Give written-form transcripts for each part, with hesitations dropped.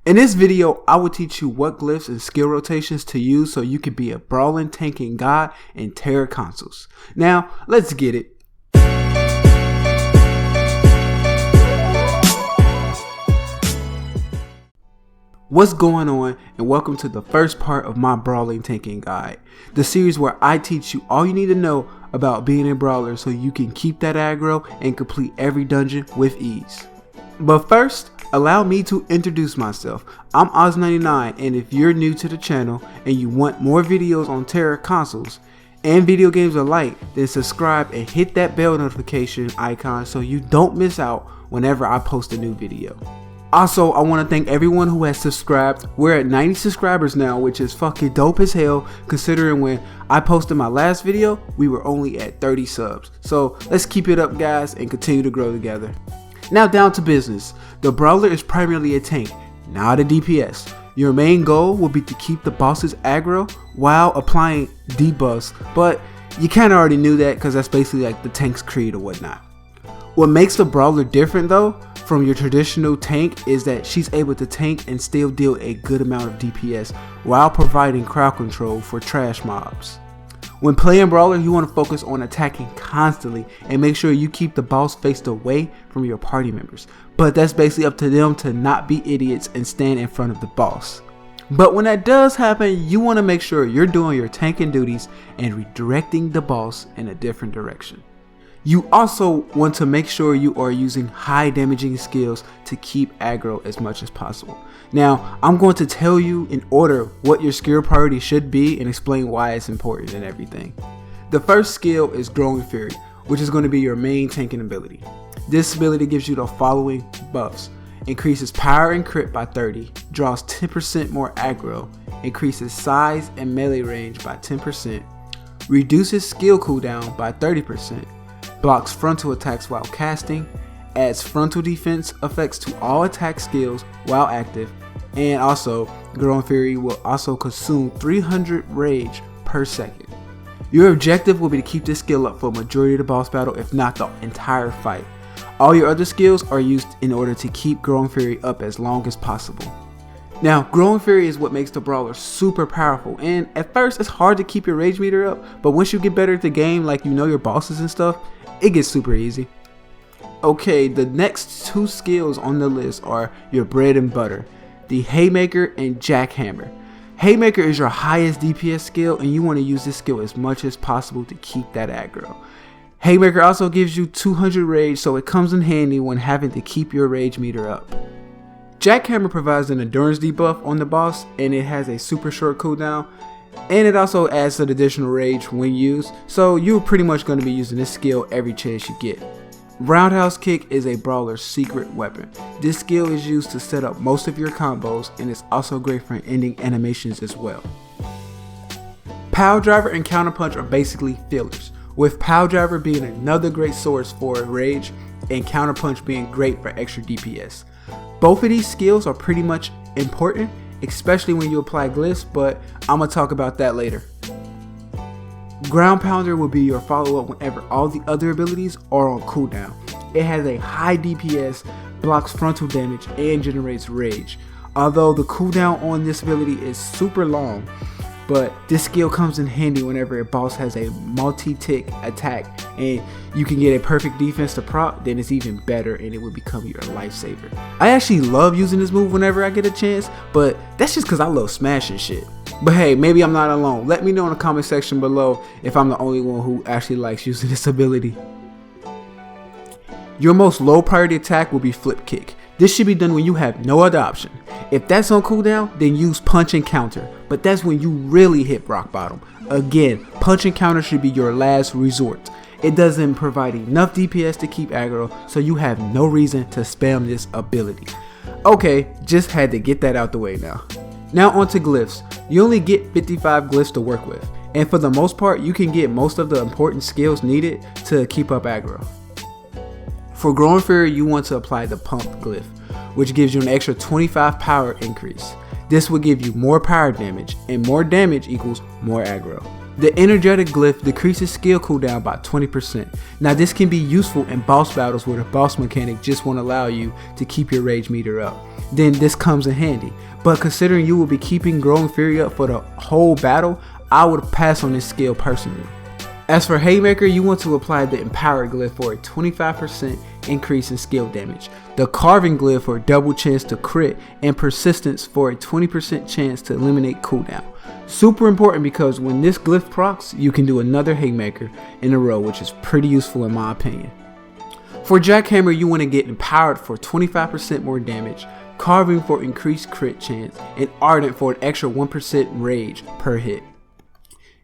In this video, I will teach you what glyphs and skill rotations to use so you can be a brawling tanking god in Tera consoles. Now, let's get it. What's going on, and welcome to the first part of my brawling tanking guide, the series where I teach you all you need to know about being a brawler so you can keep that aggro and complete every dungeon with ease. But first, allow me to introduce myself. I'm Oz99, and if you're new to the channel and you want more videos on Tera consoles and video games alike, then subscribe and hit that bell notification icon so you don't miss out whenever I post a new video. Also, I want to thank everyone who has subscribed. We're at 90 subscribers now, which is fucking dope as hell considering when I posted my last video, we were only at 30 subs. So let's keep it up, guys, and continue to grow together. Now down to business. The brawler is primarily a tank, not a DPS. Your main goal will be to keep the boss's aggro while applying debuffs, but you kinda already knew that because that's basically like the tank's creed or whatnot. What makes the brawler different though from your traditional tank is that she's able to tank and still deal a good amount of DPS while providing crowd control for trash mobs. When playing brawler, you want to focus on attacking constantly and make sure you keep the boss faced away from your party members, but that's basically up to them to not be idiots and stand in front of the boss. But when that does happen, you want to make sure you're doing your tanking duties and redirecting the boss in a different direction. You also want to make sure you are using high damaging skills to keep aggro as much as possible. Now, I'm going to tell you in order what your skill priority should be and explain why it's important and everything. The first skill is Growing Fury, which is going to be your main tanking ability. This ability gives you the following buffs: increases power and crit by 30, draws 10% more aggro, increases size and melee range by 10%, reduces skill cooldown by 30%, blocks frontal attacks while casting, adds frontal defense effects to all attack skills while active, and also Growing Fury will also consume 300 rage per second. Your objective will be to keep this skill up for a majority of the boss battle, if not the entire fight. All your other skills are used in order to keep Growing Fury up as long as possible. Now, Growing Fury is what makes the brawler super powerful, and at first it's hard to keep your rage meter up, but once you get better at the game, like you know your bosses and stuff, it gets super easy. Okay, the next two skills on the list are your bread and butter, the Haymaker and Jackhammer. Haymaker is your highest DPS skill, and you want to use this skill as much as possible to keep that aggro. Haymaker also gives you 200 rage, so it comes in handy when having to keep your rage meter up. Jackhammer provides an endurance debuff on the boss, and it has a super short cooldown, and it also adds an additional rage when used, so you're pretty much going to be using this skill every chance you get. Roundhouse Kick is a brawler's secret weapon. This skill is used to set up most of your combos, and it's also great for ending animations as well. Pile Driver and Counter Punch are basically fillers, with Pile Driver being another great source for rage and Counter Punch being great for extra DPS. Both of these skills are pretty much important, especially when you apply glyphs, but I'm going to talk about that later. Ground Pounder will be your follow-up whenever all the other abilities are on cooldown. It has a high DPS, blocks frontal damage, and generates rage. Although the cooldown on this ability is super long, but this skill comes in handy whenever a boss has a multi-tick attack and you can get a perfect defense to proc, then it's even better and it will become your lifesaver. I actually love using this move whenever I get a chance, but that's just because I love smashing shit. But hey, maybe I'm not alone. Let me know in the comment section below if I'm the only one who actually likes using this ability. Your most low priority attack will be Flip Kick. This should be done when you have no other option. If that's on cooldown, then use Punch and Counter, but that's when you really hit rock bottom. Again, Punch and Counter should be your last resort. It doesn't provide enough DPS to keep aggro, so you have no reason to spam this ability. Okay, just had to get that out the way now. Now onto Glyphs. You only get 55 glyphs to work with, and for the most part you can get most of the important skills needed to keep up aggro. For Growing Fury, you want to apply the Pump glyph, which gives you an extra 25 power increase. This will give you more power damage, and more damage equals more aggro. The energetic glyph decreases skill cooldown by 20%. Now this can be useful in boss battles where the boss mechanic just won't allow you to keep your rage meter up. Then this comes in handy. But considering you will be keeping Growing Fury up for the whole battle, I would pass on this skill personally. As for Haymaker, you want to apply the Empowered glyph for a 25% increase in skill damage, the Carving glyph for a double chance to crit, and Persistence for a 20% chance to eliminate cooldown. Super important because when this glyph procs, you can do another Haymaker in a row, which is pretty useful in my opinion. For Jackhammer, you want to get Empowered for 25% more damage, Carving for increased crit chance, and Ardent for an extra 1% rage per hit.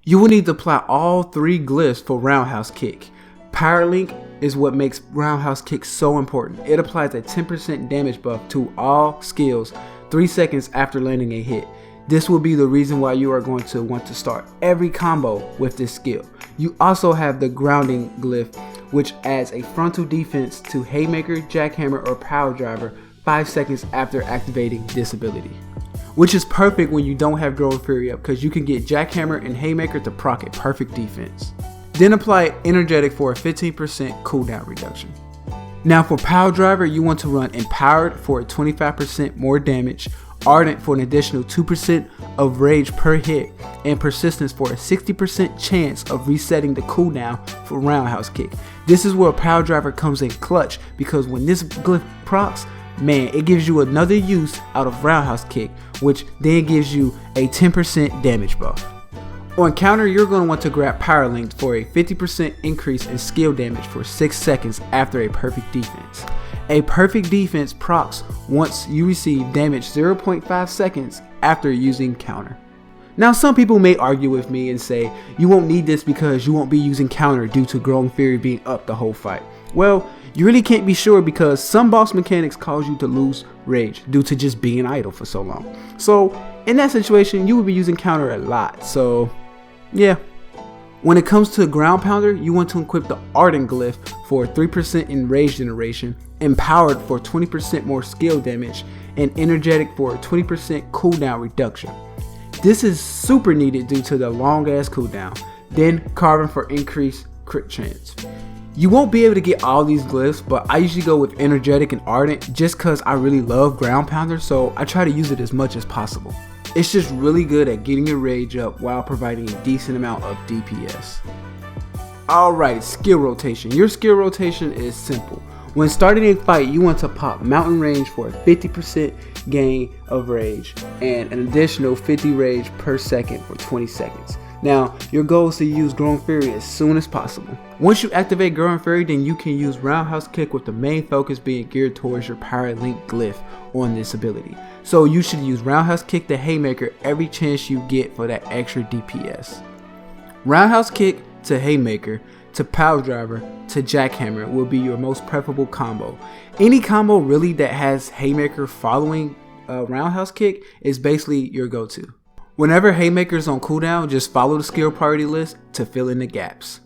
You will need to apply all 3 glyphs for Roundhouse Kick. Power Link is what makes Roundhouse Kick so important. It applies a 10% damage buff to all skills 3 seconds after landing a hit. This will be the reason why you are going to want to start every combo with this skill. You also have the Grounding glyph, which adds a frontal defense to Haymaker, Jackhammer, or Power Driver 5 seconds after activating this ability. Which is perfect when you don't have Growing Fury up because you can get Jackhammer and Haymaker to proc a perfect defense. Then apply Energetic for a 15% cooldown reduction. Now for Power Driver, you want to run Empowered for a 25% more damage, Ardent for an additional 2% of rage per hit, and Persistence for a 60% chance of resetting the cooldown for Roundhouse Kick. This is where Power Driver comes in clutch because when this glyph procs, man, it gives you another use out of Roundhouse Kick, which then gives you a 10% damage buff. On counter, you're going to want to grab Power Link for a 50% increase in skill damage for 6 seconds after a perfect defense. A perfect defense procs once you receive damage 0.5 seconds after using counter. Now some people may argue with me and say you won't need this because you won't be using counter due to Growing Fury being up the whole fight. Well, you really can't be sure because some boss mechanics cause you to lose rage due to just being idle for so long. So in that situation, you will be using counter a lot. So yeah. When it comes to Ground Pounder, you want to equip the Ardent glyph for 3% in rage generation, Empowered for 20% more skill damage, and Energetic for a 20% cooldown reduction. This is super needed due to the long ass cooldown. Then Carving for increased crit chance. You won't be able to get all these glyphs, but I usually go with Energetic and Ardent just cause I really love Ground Pounder, so I try to use it as much as possible. It's just really good at getting your rage up while providing a decent amount of DPS. Alright, skill rotation. Your skill rotation is simple. When starting a fight, you want to pop Mountain Range for a 50% gain of rage and an additional 50 rage per second for 20 seconds. Now, your goal is to use Growing Fury as soon as possible. Once you activate Growing Fury, then you can use Roundhouse Kick with the main focus being geared towards your Power Link glyph on this ability. So you should use Roundhouse Kick to Haymaker every chance you get for that extra DPS. Roundhouse Kick to Haymaker to Power Driver to Jackhammer will be your most preferable combo. Any combo really that has Haymaker following Roundhouse Kick is basically your go-to. Whenever Haymaker is on cooldown, just follow the skill priority list to fill in the gaps.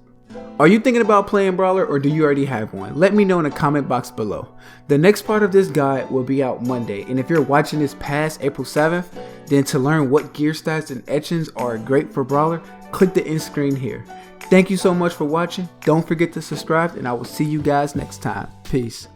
Are you thinking about playing Brawler or do you already have one? Let me know in the comment box below. The next part of this guide will be out Monday, and if you're watching this past April 7th, then to learn what gear stats and etchings are great for Brawler, click the end screen here. Thank you so much for watching. Don't forget to subscribe, and I will see you guys next time. Peace.